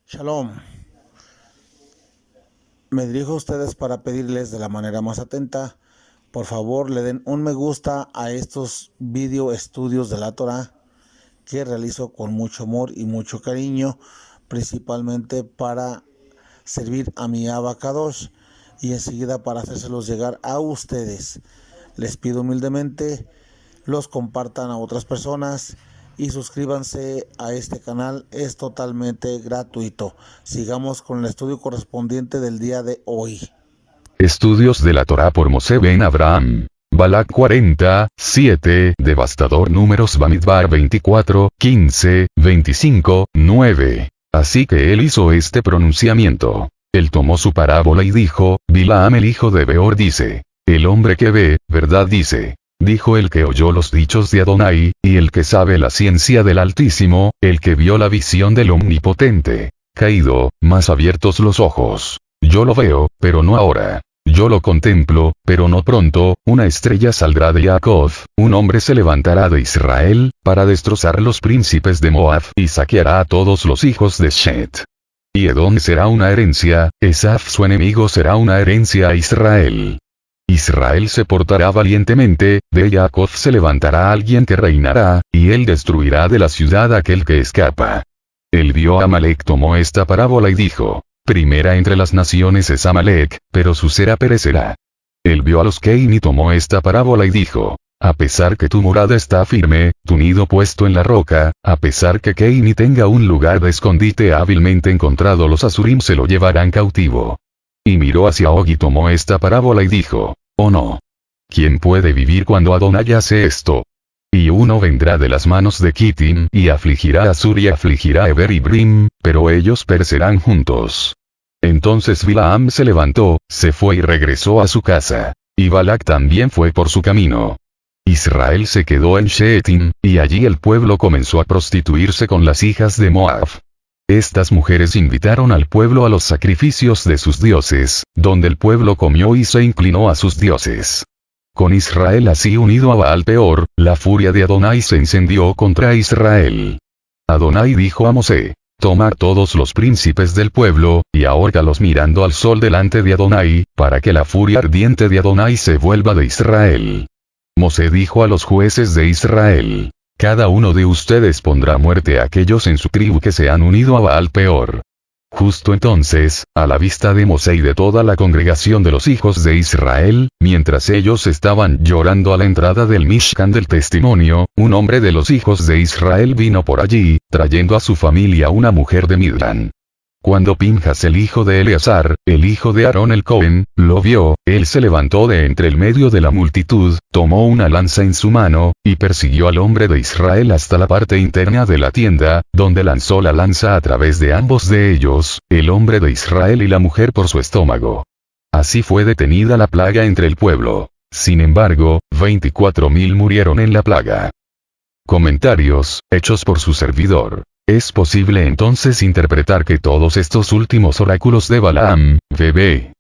Shalom. Me dirijo a ustedes para pedirles de la manera más atenta, por favor le den un me gusta a estos video estudios de la Torah que realizo con mucho amor y mucho cariño, principalmente para servir a mi Abacadosh y enseguida para hacérselos llegar a ustedes. Les pido humildemente los compartan a otras personas y suscríbanse a este canal, es totalmente gratuito. Sigamos con el estudio correspondiente del día de hoy. Estudios de la Torá por Moshe ben Abraham. Balak 40, 7, devastador. Números Bamidbar 24, 15, 25, 9. Así que él hizo este pronunciamiento. Él tomó su parábola y dijo, Bilaam el hijo de Beor dice, el hombre que ve, verdad dice. Dijo el que oyó los dichos de Adonai, y el que sabe la ciencia del Altísimo, el que vio la visión del Omnipotente. Caído, más abiertos los ojos. Yo lo veo, pero no ahora. Yo lo contemplo, pero no pronto. Una estrella saldrá de Jacob, un hombre se levantará de Israel, para destrozar los príncipes de Moab y saqueará a todos los hijos de Shet. Y Edom será una herencia, Esaf su enemigo será una herencia a Israel. Israel se portará valientemente, de Jacob se levantará alguien que reinará, y él destruirá de la ciudad a aquel que escapa. Él vio a Amalek, tomó esta parábola y dijo, primera entre las naciones es Amalek, pero su cera perecerá. Él vio a los Cain y tomó esta parábola y dijo, a pesar que tu morada está firme, tu nido puesto en la roca, a pesar que Cain tenga un lugar de escondite hábilmente encontrado, los Asurim se lo llevarán cautivo. Y miró hacia Og y tomó esta parábola y dijo, oh no. ¿Quién puede vivir cuando Adonai hace esto? Y uno vendrá de las manos de Kittim y afligirá a Sur y afligirá a Eber y Brim, pero ellos perecerán juntos. Entonces Bilaam se levantó, se fue y regresó a su casa. Y Balak también fue por su camino. Israel se quedó en Shetim, y allí el pueblo comenzó a prostituirse con las hijas de Moab. Estas mujeres invitaron al pueblo a los sacrificios de sus dioses, donde el pueblo comió y se inclinó a sus dioses. Con Israel así unido a Baal Peor, la furia de Adonai se encendió contra Israel. Adonai dijo a Mosé, toma todos los príncipes del pueblo, y ahórcalos mirando al sol delante de Adonai, para que la furia ardiente de Adonai se vuelva de Israel. Mosé dijo a los jueces de Israel, cada uno de ustedes pondrá muerte a aquellos en su tribu que se han unido a Baal Peor. Justo entonces, a la vista de Mosé y de toda la congregación de los hijos de Israel, mientras ellos estaban llorando a la entrada del Mishkan del testimonio, un hombre de los hijos de Israel vino por allí, trayendo a su familia una mujer de Midran. Cuando Pinjas el hijo de Eleazar, el hijo de Aarón el Cohen, lo vio, él se levantó de entre el medio de la multitud, tomó una lanza en su mano, y persiguió al hombre de Israel hasta la parte interna de la tienda, donde lanzó la lanza a través de ambos de ellos, el hombre de Israel y la mujer por su estómago. Así fue detenida la plaga entre el pueblo. Sin embargo, 24,000 murieron en la plaga. Comentarios, hechos por su servidor. Es posible entonces interpretar que todos estos últimos oráculos de Balaam, bb.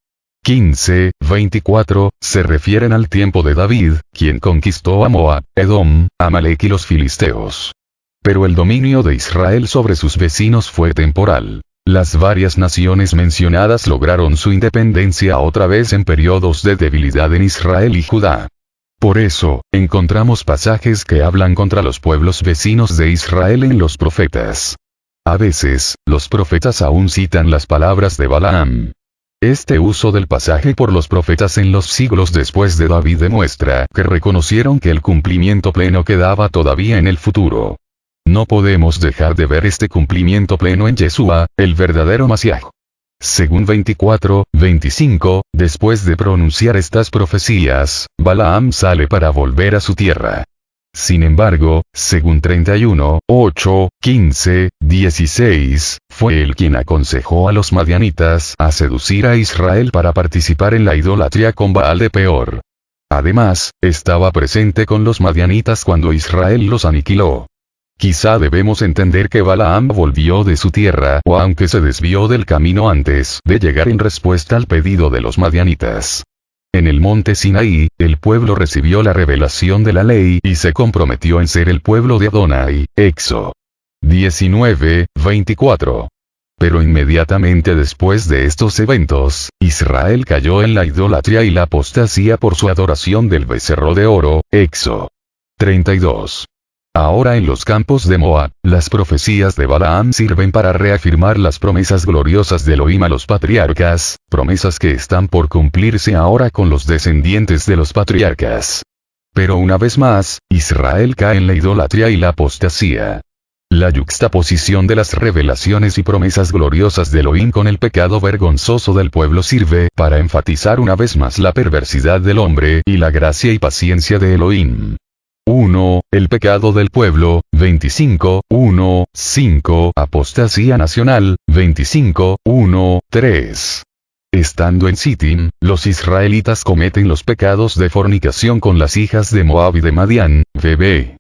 15, 24, se refieren al tiempo de David, quien conquistó a Moab, Edom, Amalek y los filisteos. Pero el dominio de Israel sobre sus vecinos fue temporal. Las varias naciones mencionadas lograron su independencia otra vez en periodos de debilidad en Israel y Judá. Por eso, encontramos pasajes que hablan contra los pueblos vecinos de Israel en los profetas. A veces, los profetas aún citan las palabras de Balaam. Este uso del pasaje por los profetas en los siglos después de David demuestra que reconocieron que el cumplimiento pleno quedaba todavía en el futuro. No podemos dejar de ver este cumplimiento pleno en Yeshua, el verdadero Masiaj. Según 24, 25, después de pronunciar estas profecías, Balaam sale para volver a su tierra. Sin embargo, según 31, 8, 15, 16, fue él quien aconsejó a los madianitas a seducir a Israel para participar en la idolatría con Baal de Peor. Además, estaba presente con los madianitas cuando Israel los aniquiló. Quizá debemos entender que Balaam volvió de su tierra o aunque se desvió del camino antes de llegar en respuesta al pedido de los madianitas. En el monte Sinaí, el pueblo recibió la revelación de la ley y se comprometió en ser el pueblo de Adonai, Éxodo 19, 24. Pero inmediatamente después de estos eventos, Israel cayó en la idolatría y la apostasía por su adoración del becerro de oro, Éxodo 32. Ahora en los campos de Moab, las profecías de Balaam sirven para reafirmar las promesas gloriosas de Elohim a los patriarcas, promesas que están por cumplirse ahora con los descendientes de los patriarcas. Pero una vez más, Israel cae en la idolatría y la apostasía. La yuxtaposición de las revelaciones y promesas gloriosas de Elohim con el pecado vergonzoso del pueblo sirve para enfatizar una vez más la perversidad del hombre y la gracia y paciencia de Elohim. 1. El pecado del pueblo, 25, 1, 5. Apostasía nacional, 25, 1, 3. Estando en Sittim, los israelitas cometen los pecados de fornicación con las hijas de Moab y de Madián, vb.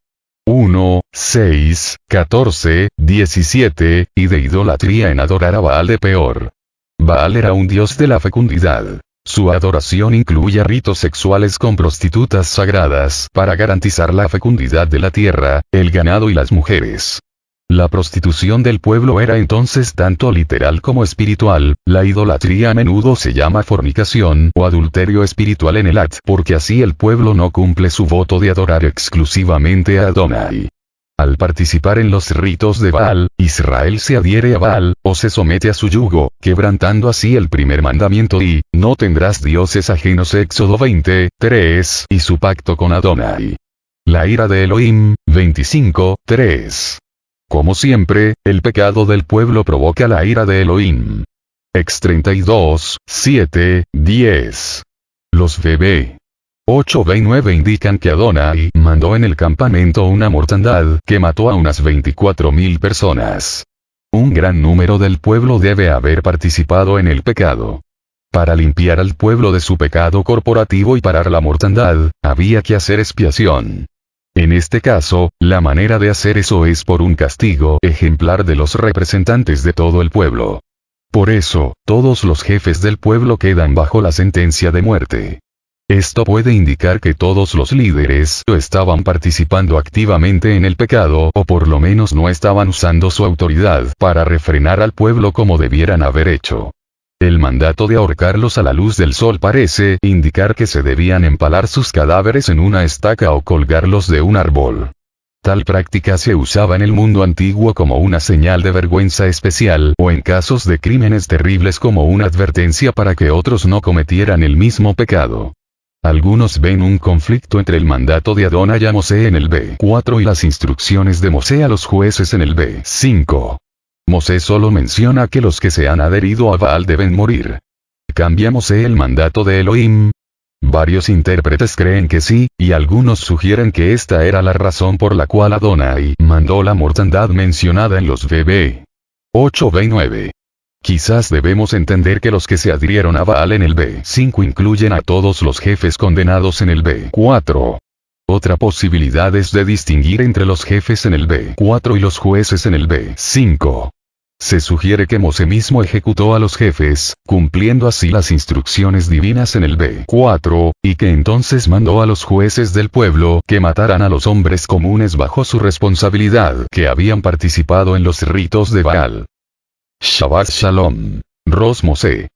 1, 6, 14, 17, y de idolatría en adorar a Baal de Peor. Baal era un dios de la fecundidad. Su adoración incluía ritos sexuales con prostitutas sagradas para garantizar la fecundidad de la tierra, el ganado y las mujeres. La prostitución del pueblo era entonces tanto literal como espiritual. La idolatría a menudo se llama fornicación o adulterio espiritual en el At, porque así el pueblo no cumple su voto de adorar exclusivamente a Adonai. Al participar en los ritos de Baal, Israel se adhiere a Baal, o se somete a su yugo, quebrantando así el primer mandamiento y, no tendrás dioses ajenos Éxodo 20, 3, y su pacto con Adonai. La ira de Elohim, 25, 3. Como siempre, el pecado del pueblo provoca la ira de Elohim. Ex 32, 7, 10. Los VB 8b y 9 indican que Adonai mandó en el campamento una mortandad que mató a unas 24.000 personas. Un gran número del pueblo debe haber participado en el pecado. Para limpiar al pueblo de su pecado corporativo y parar la mortandad, había que hacer expiación. En este caso, la manera de hacer eso es por un castigo ejemplar de los representantes de todo el pueblo. Por eso, todos los jefes del pueblo quedan bajo la sentencia de muerte. Esto puede indicar que todos los líderes estaban participando activamente en el pecado o por lo menos no estaban usando su autoridad para refrenar al pueblo como debieran haber hecho. El mandato de ahorcarlos a la luz del sol parece indicar que se debían empalar sus cadáveres en una estaca o colgarlos de un árbol. Tal práctica se usaba en el mundo antiguo como una señal de vergüenza especial o en casos de crímenes terribles como una advertencia para que otros no cometieran el mismo pecado. Algunos ven un conflicto entre el mandato de Adonai a Mosé en el B4 y las instrucciones de Mosé a los jueces en el B5. Mosé solo menciona que los que se han adherido a Baal deben morir. ¿Cambia Mosé el mandato de Elohim? Varios intérpretes creen que sí, y algunos sugieren que esta era la razón por la cual Adonai mandó la mortandad mencionada en los VB 8b y 9. Quizás debemos entender que los que se adhirieron a Baal en el B5 incluyen a todos los jefes condenados en el B4. Otra posibilidad es de distinguir entre los jefes en el B4 y los jueces en el B5. Se sugiere que Mosé mismo ejecutó a los jefes, cumpliendo así las instrucciones divinas en el B4, y que entonces mandó a los jueces del pueblo que mataran a los hombres comunes bajo su responsabilidad que habían participado en los ritos de Baal. Shabbat Shalom. Ros Mosé.